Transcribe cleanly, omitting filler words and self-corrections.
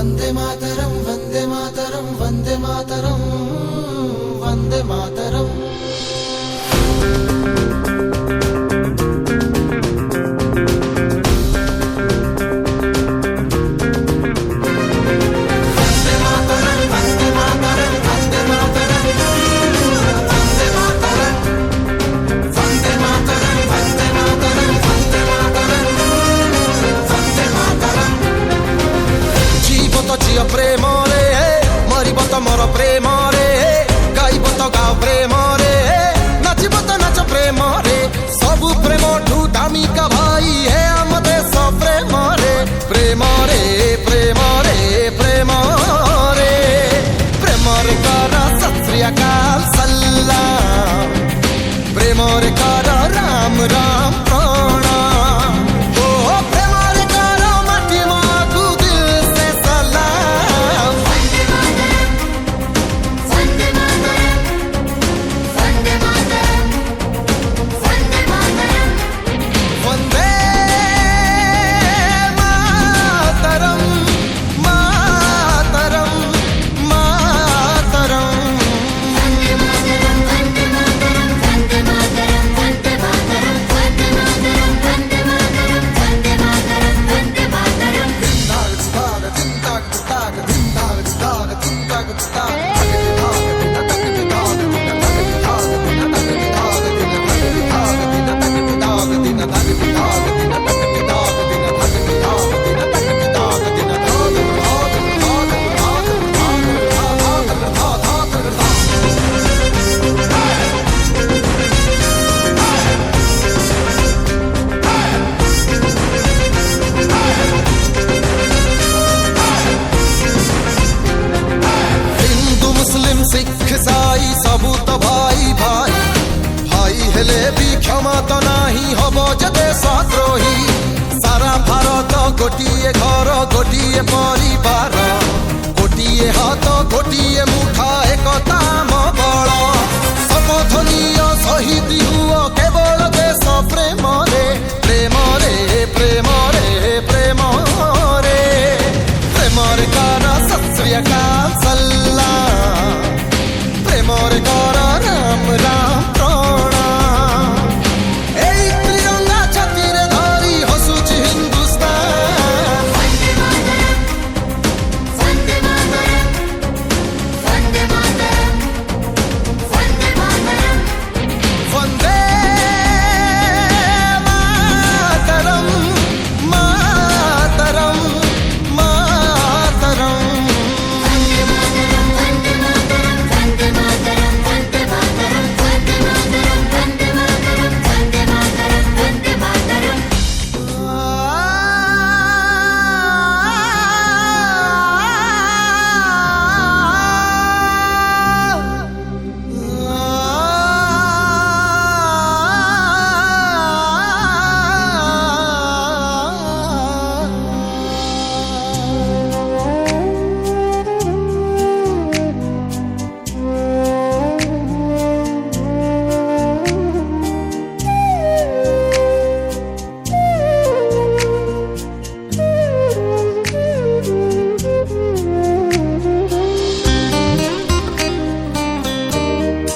वंदे मातरम वंदे मातरम वंदे मातरम वंदे मातरम। प्रेम रे मरब तो मोर प्रेम रे गाइब तो गाओ प्रेम रे नाचब तो नाच प्रेम रे सबु प्रेम ठू दामी का भाई है आम देश प्रेम रे प्रेम रे प्रेम रे प्रेम रे प्रेम रे कर सत श्री अकाल सलाम प्रेम रे कर राम राम प्रणाम। सिख साई सबू तो भाई भाई भाई हेले भी क्षमा तो नहीं हब जे देशद्रोही सारा भारत गोटिए घर गोटिए परिवार गोटिए हाथ गोटिए मुठा एकता म बड़।